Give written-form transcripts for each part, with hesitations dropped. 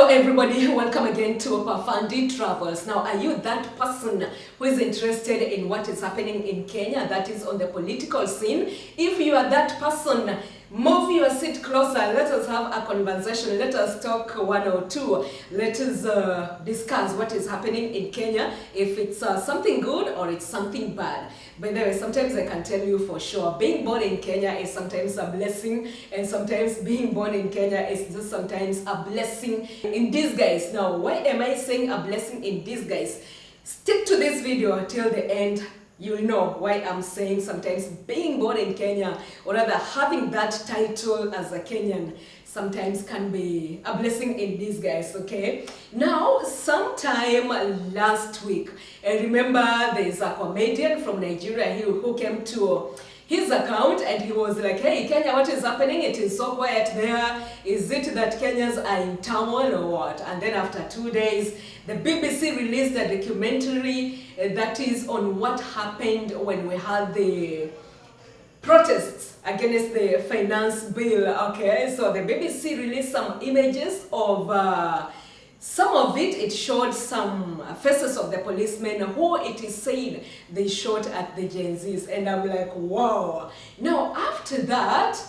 Hello everybody, welcome again to Pafandi Travels. Now, are you that person who is interested in what is happening in Kenya, that is on the political scene? If you are that person, move your seat closer. Let us have a conversation. Let us talk one or two. Let us discuss what is happening in Kenya, if it's something good or it's something bad. By the way, sometimes I can tell you for sure, being born in Kenya is sometimes a blessing, and sometimes being born in Kenya is just sometimes a blessing in disguise. Now, why am I saying a blessing in disguise? Stick to this video till the end. You'll know why I'm saying sometimes being born in Kenya, or rather having that title as a Kenyan, sometimes can be a blessing in disguise, okay? Now, sometime last week, I remember there's a comedian from Nigeria who came to his account and he was like, hey, Kenya, what is happening? It is so quiet there. Is it that Kenyans are in turmoil or what? And then after 2 days, the BBC released a documentary that is on what happened when we had the protests against the finance bill, okay? So the BBC released some images of some of it showed some faces of the policemen who it is said they shot at the Gen Zs, and I'm like, wow. Now after that,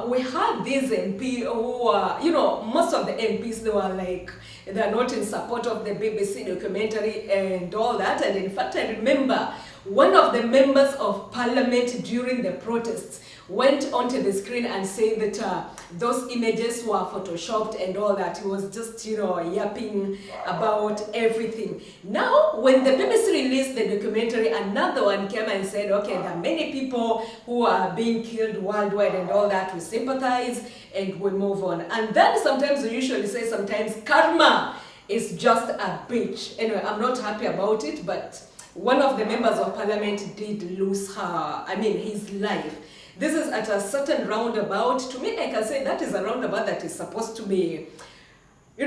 we had this MP who most of the MPs, they were like, they're not in support of the BBC documentary and all that. And in fact, I remember one of the members of parliament during the protests went onto the screen and said that those images were photoshopped and all that. He was just, yapping about everything. Now, when the BBC released the documentary, another one came and said, okay, there are many people who are being killed worldwide and all that. We sympathize and we move on. And then sometimes we usually say sometimes karma is just a bitch. Anyway, I'm not happy about it, but one of the members of parliament did lose his life. This is at a certain roundabout. To me, I can say that is a roundabout that is supposed to be,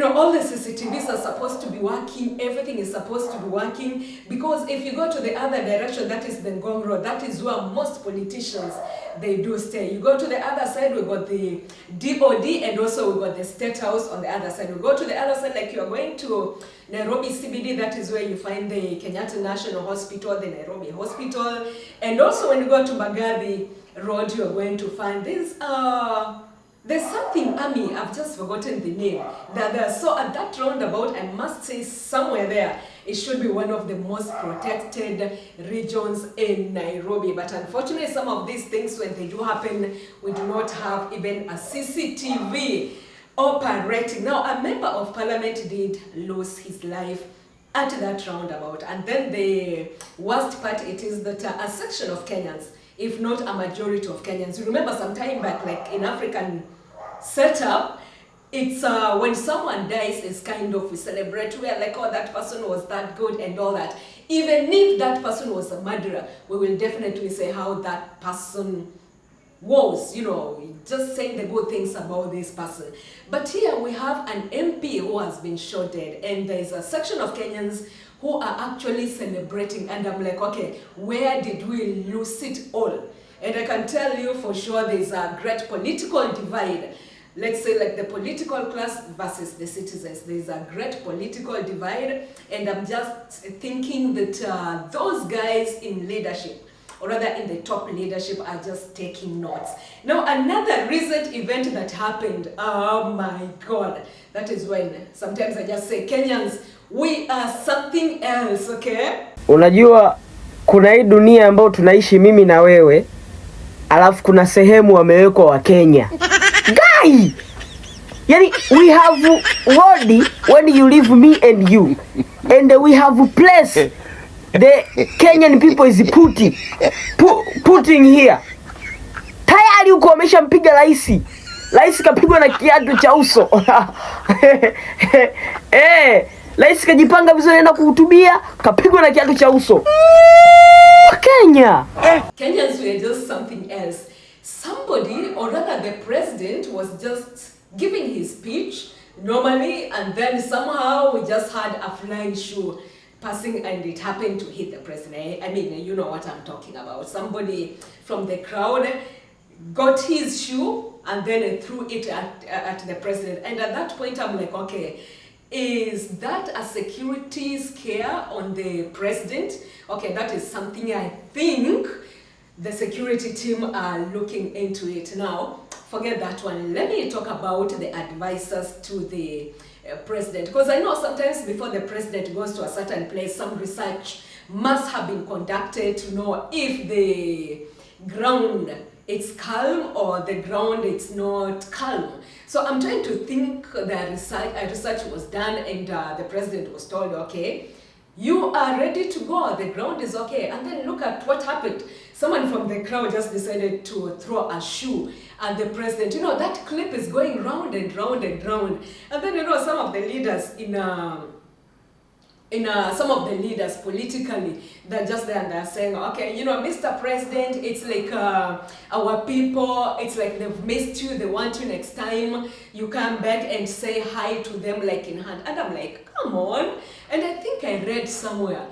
all the CCTVs are supposed to be working, everything is supposed to be working, because if you go to the other direction, that is the Ngong Road, that is where most politicians, they do stay. You go to the other side, we got the DOD, and also we got the State House on the other side. We go to the other side, like you are going to Nairobi CBD, that is where you find the Kenyatta National Hospital, the Nairobi Hospital, and also when you go to Magadi Road, you are going to find this, there's something army, I've just forgotten the name. So at that roundabout, I must say somewhere there, it should be one of the most protected regions in Nairobi. But unfortunately, some of these things, when they do happen, we do not have even a CCTV operating. Now, a member of parliament did lose his life at that roundabout. And then the worst part, it is that a section of Kenyans, if not a majority of Kenyans, you remember some time back, like in African setup, it's when someone dies, it's kind of, we celebrate, we are like, oh, that person was that good and all that. Even if that person was a murderer, we will definitely say how that person was, just saying the good things about this person. But here we have an MP who has been shot dead, and there's a section of Kenyans who are actually celebrating, and I'm like, okay, where did we lose it all? And I can tell you for sure there's a great political divide. Let's say like the political class versus the citizens. There's a great political divide, and I'm just thinking that those guys in leadership, or rather in the top leadership, are just taking notes. Now, another recent event that happened, oh my God, that is when sometimes I just say, Kenyans, we are something else, okay? Unajua kuna hii dunia ambayo tunaishi mimi na wewe, alafu kuna sehemu wamewekwa wa Kenya. Guy! Yani, we have world when you leave me and you. And we have a place the Kenyan people is putting here. Tayari uko wameshampiga rais. Rais kapigwa na kiatu cha uso. Rais kajipanga vizuri anaenda kuhutubia, kapigwa na kiatu cha uso. Kenya. Kenyans were just something else. Somebody, or rather the president, was just giving his speech normally, and then somehow we just had a flying shoe passing and it happened to hit the president. I mean, you know what I'm talking about. Somebody from the crowd got his shoe and then it threw it at the president. And at that point, I'm like, okay, is that a security scare on the president? Okay, that is something I think the security team are looking into it. Now, forget that one. Let me talk about the advisors to the president, because I know sometimes before the president goes to a certain place, some research must have been conducted to know if the ground is calm or the ground is not calm. So I'm trying to think that research was done, and the president was told, okay, you are ready to go, the ground is okay. And then look at what happened. Someone from the crowd just decided to throw a shoe at the president. You know, that clip is going round and round and round. And then, you know, some of the leaders some of the leaders politically, they're just there and they're saying, okay, you know, Mr. President, it's like our people, it's like they've missed you, they want you next time, you come back and say hi to them like in hand. And I'm like, come on. And I think I read somewhere,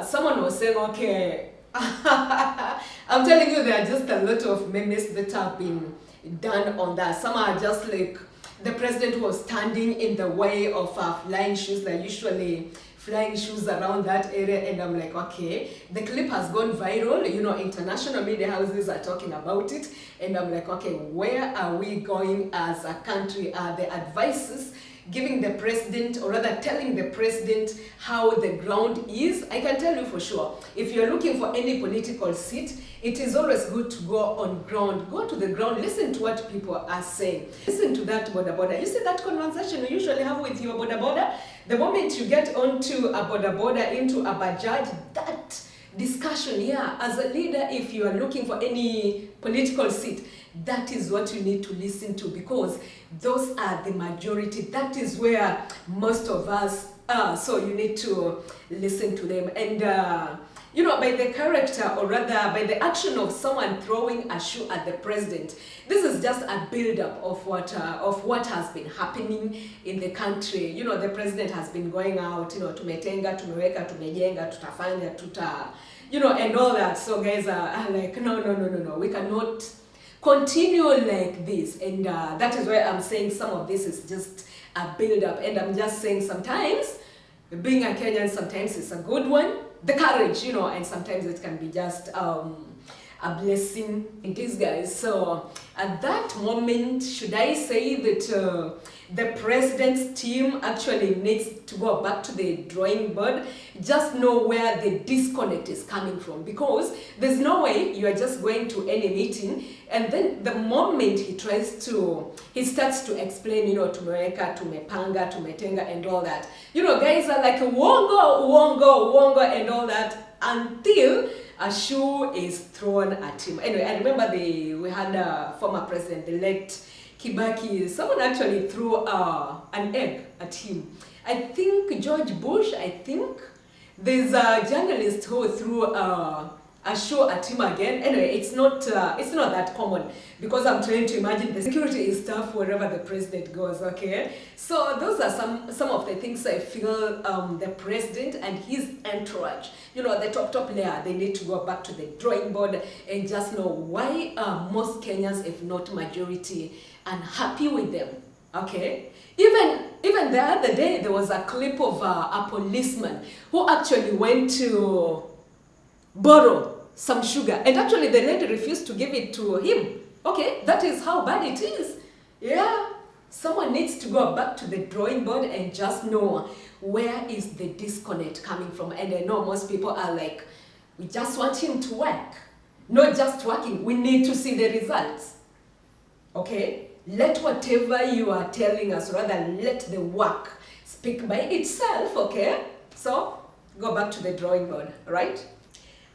someone was saying, okay, I'm telling you, there are just a lot of memes that have been done on that. Some are just like, the president was standing in the way of flying shoes. They're usually flying shoes around that area, and I'm like, okay, the clip has gone viral, you know, international media houses are talking about it, and I'm like, okay, where are we going as a country? Are the advices giving the president, or rather telling the president how the ground is? I can tell you for sure, if you're looking for any political seat, it is always good to go on ground. Go to the ground, listen to what people are saying. Listen to that boda. You see that conversation you usually have with your boda? The moment you get onto a boda, into a bajaj, that discussion, yeah, as a leader, if you are looking for any political seat, that is what you need to listen to, because those are the majority. That is where most of us are. So you need to listen to them. And you know, by the character, or rather by the action of someone throwing a shoe at the president, this is just a build-up of what has been happening in the country. You know, the president has been going out, you know, tumetenga, tumeweka, tumejenga, tutafanya, you know, and all that. So guys are like, no, we cannot continue like this. And that is why I'm saying some of this is just a build-up. And I'm just saying sometimes being a Kenyan sometimes is a good one. The courage, you know, and sometimes it can be just a blessing in disguise. So at that moment, should I say that the president's team actually needs to go back to the drawing board? Just know where the disconnect is coming from, because there's no way you are just going to any meeting and then the moment he starts to explain, you know, tumeweka, tumepanga, tumetenga, and all that. You know, guys are like wongo, and all that, until a shoe is thrown at him. Anyway, I remember we had a former president, the late Kibaki. Someone actually threw an egg at him. I think George Bush, there's a journalist who threw a shoe at him again. Anyway, it's not that common, because I'm trying to imagine the security is tough wherever the president goes, okay? So those are some of the things I feel the president and his entourage, you know, the top layer, they need to go back to the drawing board and just know why most Kenyans, if not majority, unhappy with them, okay? Even the other day, there was a clip of a policeman who actually went to borrow some sugar, and actually the lady refused to give it to him. Okay, that is how bad it is. Yeah, someone needs to go back to the drawing board and just know where is the disconnect coming from. And I know most people are like, we just want him to work. Not just working, we need to see the results. Okay, let whatever you are telling us, rather let the work speak by itself. Okay, so go back to the drawing board, right?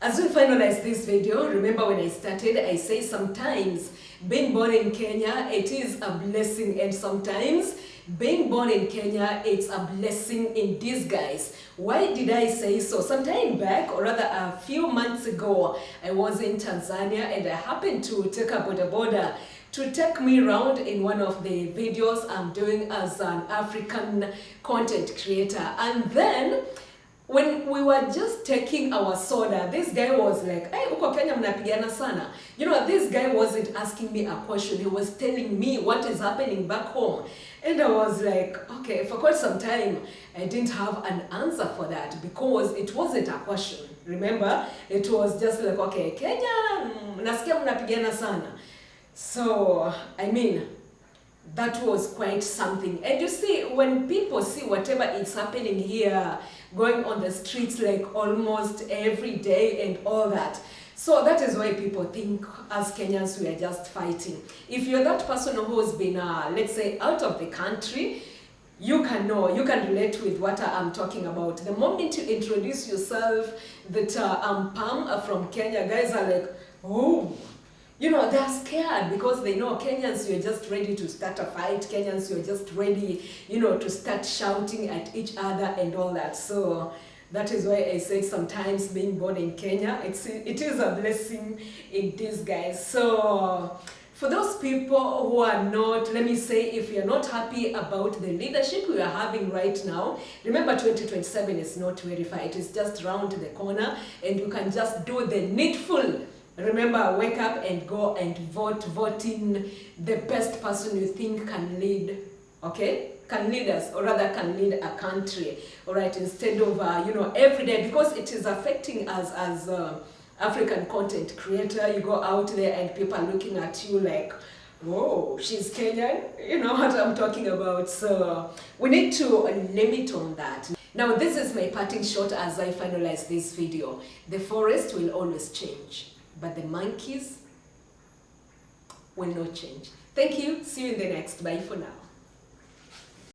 As we finalize this video, remember when I started, I say sometimes being born in Kenya, it is a blessing, and sometimes being born in Kenya, it's a blessing in disguise. Why did I say so? Sometime back, or rather a few months ago, I was in Tanzania, and I happened to take a boda to take me around in one of the videos I'm doing as an African content creator. And then when we were just taking our soda, this guy was like, hey, uko Kenya mnapigana sana. You know, this guy wasn't asking me a question. He was telling me what is happening back home. And I was like, okay, for quite some time, I didn't have an answer for that because it wasn't a question. Remember? It was just like, okay, Kenya, nasikia mnapigana sana. So, I mean, that was quite something. And you see, when people see whatever is happening here, going on the streets like almost every day and all that, so that is why people think as Kenyans we are just fighting. If you're that person who's been, let's say, out of the country, you can know, you can relate with what I'm talking about. The moment you introduce yourself that I'm Pam from Kenya, guys are like, oh, you know, they're scared because they know Kenyans, you're just ready to start a fight. Kenyans, you're just ready, you know, to start shouting at each other and all that. So that is why I said sometimes being born in Kenya, it is a blessing in disguise. So for those people who are not, let me say, if you're not happy about the leadership we are having right now, remember 2027 is not verified. It is just around the corner and you can just do the needful. Remember, wake up and go and vote in the best person you think can lead, okay? Can lead us, or rather can lead a country, all right, instead of, you know, every day, because it is affecting us as African content creator. You go out there and people are looking at you like, whoa, she's Kenyan, you know what I'm talking about. So we need to limit on that. Now, this is my parting shot as I finalize this video. The forest will always change, but the monkeys will not change. Thank you. See you in the next. Bye for now.